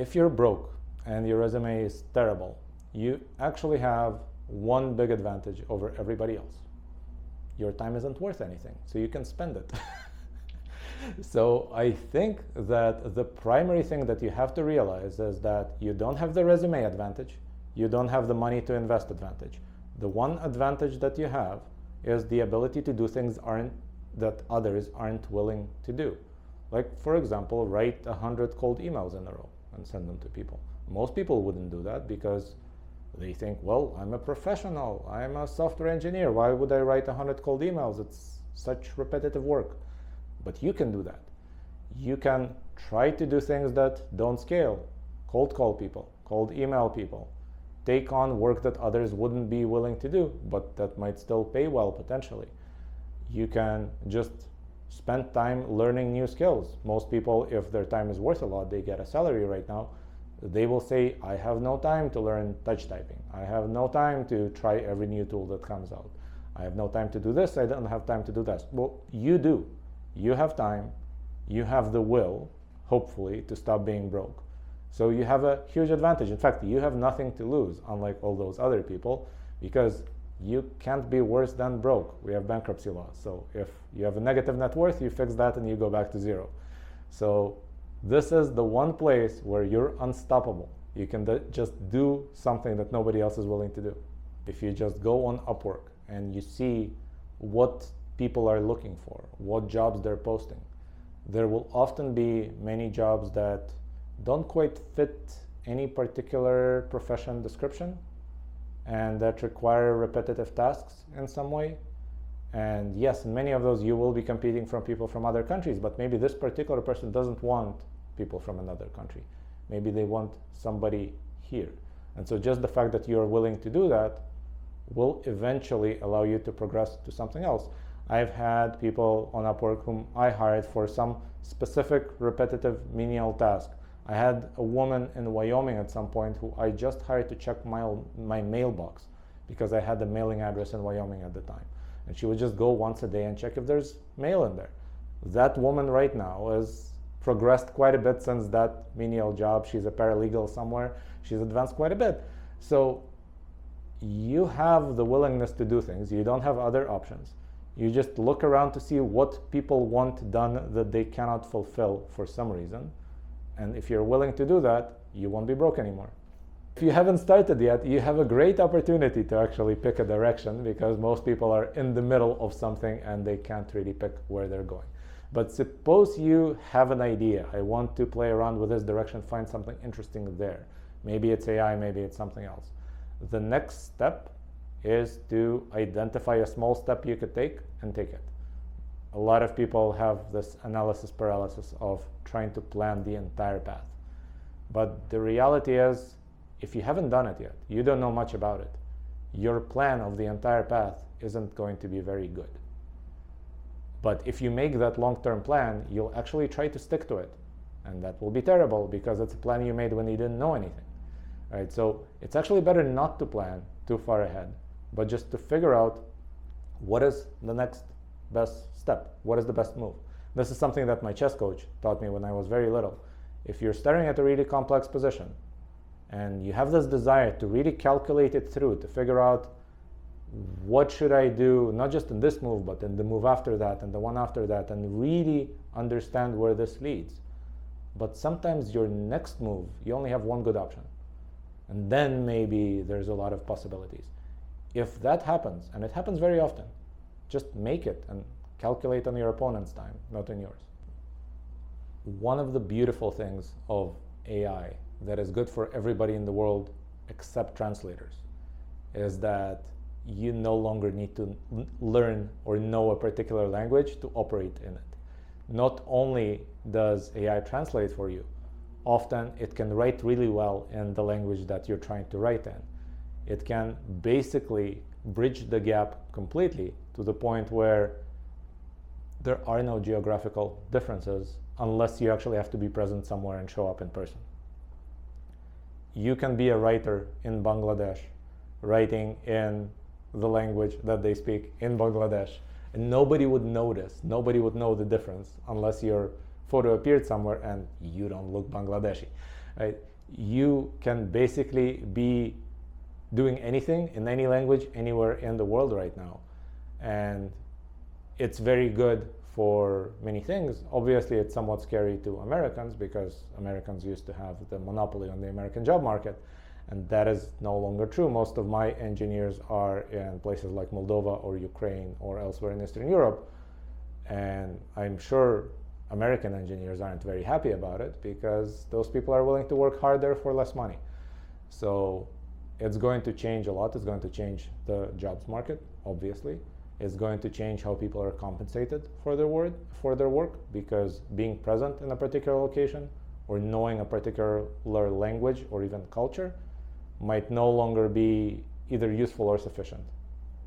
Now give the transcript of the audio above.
If you're broke and your resume is terrible, you actually have one big advantage over everybody else. Your time isn't worth anything, so you can spend it. So I think that the primary thing that you have to realize is that you don't have the resume advantage, you don't have the money to invest advantage. The one advantage that you have is the ability to do things that others aren't willing to do. Like, for example, write 100 cold emails in a row and send them to people. Most people wouldn't do that because they think, well, I'm a professional, I'm a software engineer, why would I write 100 cold emails? It's such repetitive work. But you can do that. You can try to do things that don't scale. Cold call people, cold email people, take on work that others wouldn't be willing to do, but that might still pay well potentially. You can just spend time learning new skills. Most people, if their time is worth a lot, they get a salary right now, they will say, I have no time to learn touch typing. I have no time to try every new tool that comes out. I have no time to do this, I don't have time to do that. Well, you do. You have time, you have the will, hopefully, to stop being broke. So you have a huge advantage. In fact, you have nothing to lose, unlike all those other people, because you can't be worse than broke. We have bankruptcy laws. So if you have a negative net worth, you fix that and you go back to zero. So this is the one place where you're unstoppable. You can just do something that nobody else is willing to do. If you just go on Upwork and you see what people are looking for, what jobs they're posting, there will often be many jobs that don't quite fit any particular profession description and that require repetitive tasks in some way. And yes, in many of those you will be competing from people from other countries, but maybe this particular person doesn't want people from another country. Maybe they want somebody here. And so just the fact that you're willing to do that will eventually allow you to progress to something else. I've had people on Upwork whom I hired for some specific repetitive menial task. I had a woman in Wyoming at some point who I just hired to check my mailbox because I had the mailing address in Wyoming at the time. And she would just go once a day and check if there's mail in there. That woman right now has progressed quite a bit since that menial job. She's a paralegal somewhere. She's advanced quite a bit. So you have the willingness to do things. You don't have other options. You just look around to see what people want done that they cannot fulfill for some reason. And if you're willing to do that, you won't be broke anymore. If you haven't started yet, you have a great opportunity to actually pick a direction because most people are in the middle of something and they can't really pick where they're going. But suppose you have an idea. I want to play around with this direction, find something interesting there. Maybe it's AI, maybe it's something else. The next step is to identify a small step you could take and take it. A lot of people have this analysis paralysis of trying to plan the entire path. But the reality is, if you haven't done it yet, you don't know much about it, your plan of the entire path isn't going to be very good. But if you make that long-term plan, you'll actually try to stick to it. And that will be terrible because it's a plan you made when you didn't know anything. Right? So it's actually better not to plan too far ahead, but just to figure out what is the next best step, what is the best move. This is something that my chess coach taught me when I was very little. If you're staring at a really complex position and you have this desire to really calculate it through, to figure out what should I do, not just in this move, but in the move after that and the one after that, and really understand where this leads. But sometimes your next move, you only have one good option. And then maybe there's a lot of possibilities. If that happens, and it happens very often, just make it and calculate on your opponent's time, not on yours. One of the beautiful things of AI that is good for everybody in the world except translators is that you no longer need to learn or know a particular language to operate in it. Not only does AI translate for you, often it can write really well in the language that you're trying to write in. It can basically bridge the gap completely to the point where there are no geographical differences unless you actually have to be present somewhere and show up in person. You can be a writer in Bangladesh, writing in the language that they speak in Bangladesh, and nobody would notice, nobody would know the difference unless your photo appeared somewhere and you don't look Bangladeshi, right? You can basically be doing anything in any language anywhere in the world right now. And it's very good for many things. Obviously, it's somewhat scary to Americans because Americans used to have the monopoly on the American job market. And that is no longer true. Most of my engineers are in places like Moldova or Ukraine or elsewhere in Eastern Europe. And I'm sure American engineers aren't very happy about it because those people are willing to work harder for less money. So it's going to change a lot. It's going to change the jobs market, obviously. It's going to change how people are compensated for their work, because being present in a particular location or knowing a particular language or even culture might no longer be either useful or sufficient.